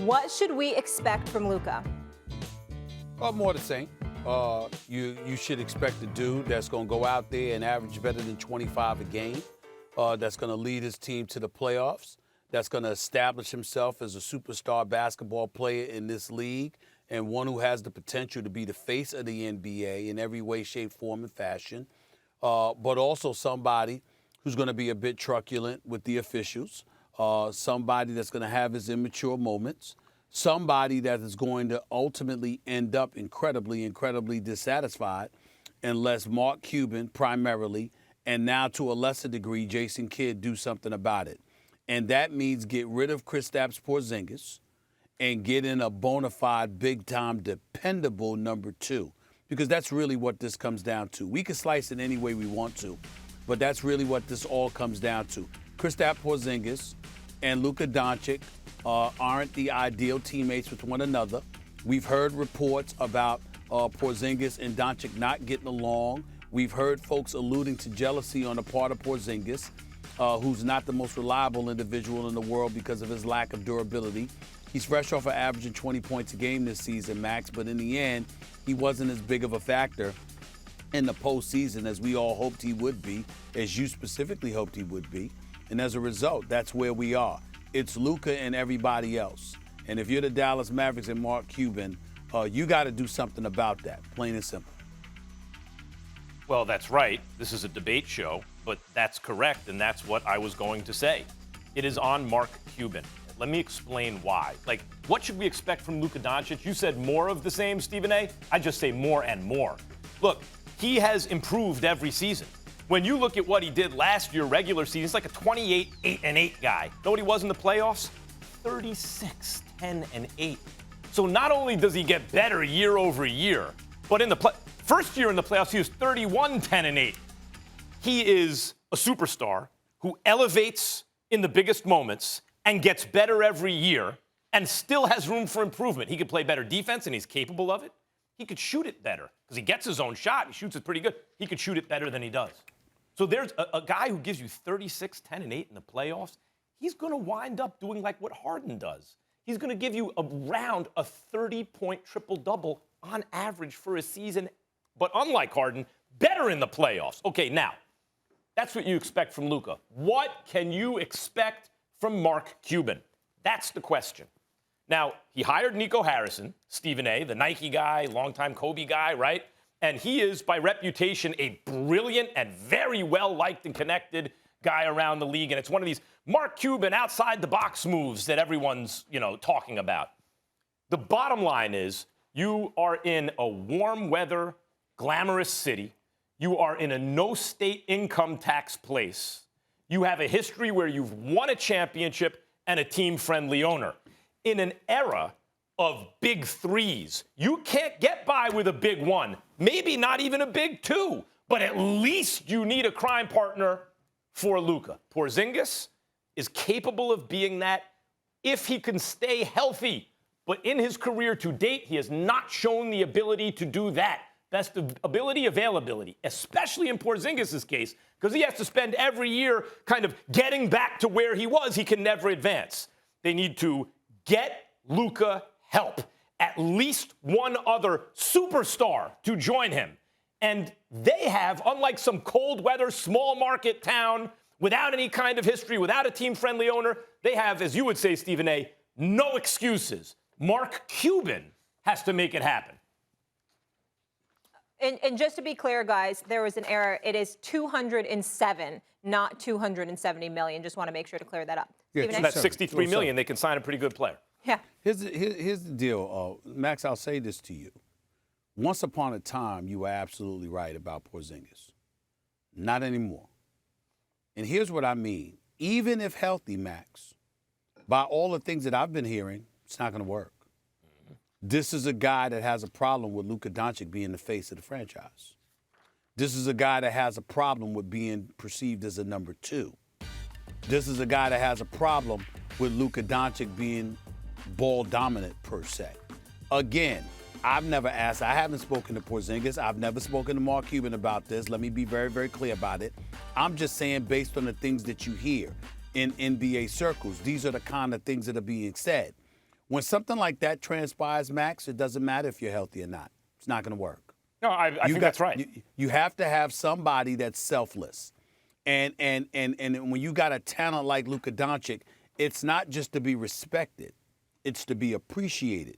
What should we expect from Luka? More the same. You should expect a dude that's going to go out there and average better than 25 a game, that's going to lead his team to the playoffs, that's going to establish himself as a superstar basketball player in this league, and one who has the potential to be the face of the NBA in every way, shape, form, and fashion, but also somebody who's going to be a bit truculent with the officials, somebody that's going to have his immature moments, somebody that is going to ultimately end up incredibly dissatisfied unless Mark Cuban primarily, and now to a lesser degree, Jason Kidd, do something about it. And that means get rid of Kristaps Porzingis and get in a bona fide, big-time, dependable number two. Because that's really what this comes down to. We can slice it any way we want to, but that's really what this all comes down to. Kristaps Porzingis and Luka Doncic aren't the ideal teammates with one another. We've heard reports about Porzingis and Doncic not getting along. We've heard folks alluding to jealousy on the part of Porzingis, who's not the most reliable individual in the world because of his lack of durability. He's fresh off of averaging 20 points a game this season, Max, but in the end, he wasn't as big of a factor in the postseason as we all hoped he would be, as you specifically hoped he would be. And as a result, that's where we are. It's Luka and everybody else. And if you're the Dallas Mavericks and Mark Cuban, you got to do something about that, plain and simple. Well, that's right. This is a debate show, but that's correct, and that's what I was going to say. It is on Mark Cuban. Let me explain why. Like, what should we expect from Luka Doncic? You said more of the same, Stephen A. I just say more and more. Look, he has improved every season. When you look at what he did last year, regular season, he's like a 28, 8-8 guy. Know what he was in the playoffs? 36, 10-8. So not only does he get better year over year, but in the first year in the playoffs, he was 31, 10-8. He is a superstar who elevates in the biggest moments and gets better every year and still has room for improvement. He could play better defense, and he's capable of it. He could shoot it better because he gets his own shot. He shoots it pretty good. He could shoot it better than he does. So there's a guy who gives you 36, 10-8 in the playoffs. He's going to wind up doing like what Harden does. He's going to give you around a 30-point triple-double on average for a season, but unlike Harden, better in the playoffs. Okay, now, that's what you expect from Luka. What can you expect from Mark Cuban? That's the question. Now, he hired Nico Harrison, Stephen A., the Nike guy, longtime Kobe guy, right? And he is, by reputation, a brilliant and very well-liked and connected guy around the league. And it's one of these Mark Cuban outside-the-box moves that everyone's, talking about. The bottom line is you are in a warm-weather, glamorous city. You are in a no-state income tax place. You have a history where you've won a championship and a team-friendly owner. In an era of big threes, you can't get by with a big one, maybe not even a big two, but at least you need a crime partner for Luka. Porzingis is capable of being that if he can stay healthy, but in his career to date, he has not shown the ability to do that. That's the availability, especially in Porzingis' case, because he has to spend every year kind of getting back to where he was. He can never advance. They need to get Luka help, at least one other superstar to join him. And they have, unlike some cold weather, small market town without any kind of history, without a team-friendly owner, they have, as you would say, Stephen A., no excuses. Mark Cuban has to make it happen. And just to be clear, guys, there was an error. It is 207, not 270 million. Just want to make sure to clear that up. Yeah, so that's 63 million. They can sign a pretty good player. Yeah. Here's the deal, Max, I'll say this to you. Once upon a time, you were absolutely right about Porzingis. Not anymore. And here's what I mean. Even if healthy, Max, by all the things that I've been hearing, it's not going to work. This is a guy that has a problem with Luka Doncic being the face of the franchise. This is a guy that has a problem with being perceived as a number two. This is a guy that has a problem with Luka Doncic being ball dominant per se. Again, I haven't spoken to Porzingis. I've never spoken to Mark Cuban about this. Let me be very, very clear about it. I'm just saying based on the things that you hear in NBA circles, these are the kind of things that are being said. When something like that transpires, Max, it doesn't matter if you're healthy or not. It's not going to work. No, I think that's right. You have to have somebody that's selfless. And when you got a talent like Luka Doncic, it's not just to be respected. It's to be appreciated.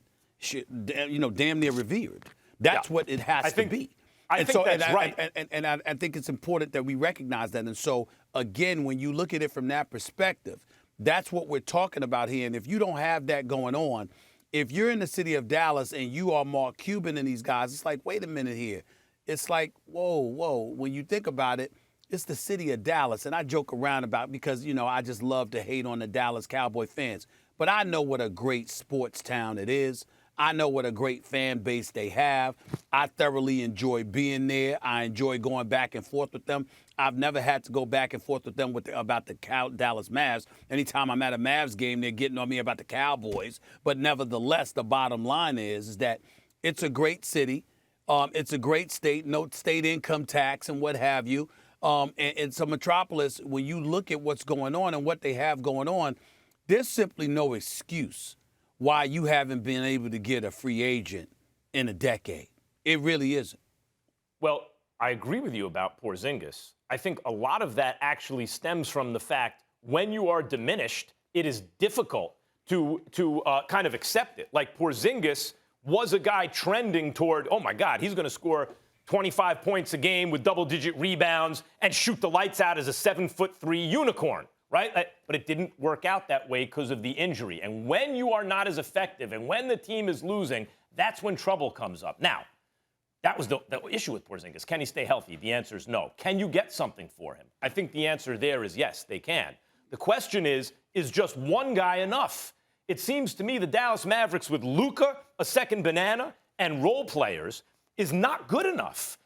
Damn near revered. That's what it has to be. I think that's right. And I think it's important that we recognize that. And so, again, when you look at it from that perspective, that's what we're talking about here. And if you don't have that going on, if you're in the city of Dallas and you are Mark Cuban and these guys, it's like, wait a minute here. It's like, whoa. When you think about it, it's the city of Dallas. And I joke around about because, I just love to hate on the Dallas Cowboy fans. But I know what a great sports town it is. I know what a great fan base they have. I thoroughly enjoy being there. I enjoy going back and forth with them. I've never had to go back and forth with them about the Dallas Mavs. Anytime I'm at a Mavs game, they're getting on me about the Cowboys. But nevertheless, the bottom line is that it's a great city. It's a great state, no state income tax and what have you. And it's a metropolis. When you look at what's going on and what they have going on, there's simply no excuse why you haven't been able to get a free agent in a decade. It really isn't. Well, I agree with you about Porzingis. I think a lot of that actually stems from the fact when you are diminished, it is difficult to kind of accept it. Like Porzingis was a guy trending toward, oh my God, he's going to score 25 points a game with double-digit rebounds and shoot the lights out as a 7'3" unicorn. Right? But it didn't work out that way because of the injury. And when you are not as effective and when the team is losing, that's when trouble comes up. Now, that was the issue with Porzingis. Can he stay healthy? The answer is no. Can you get something for him? I think the answer there is yes, they can. The question is just one guy enough? It seems to me the Dallas Mavericks with Luka, a second banana, and role players is not good enough.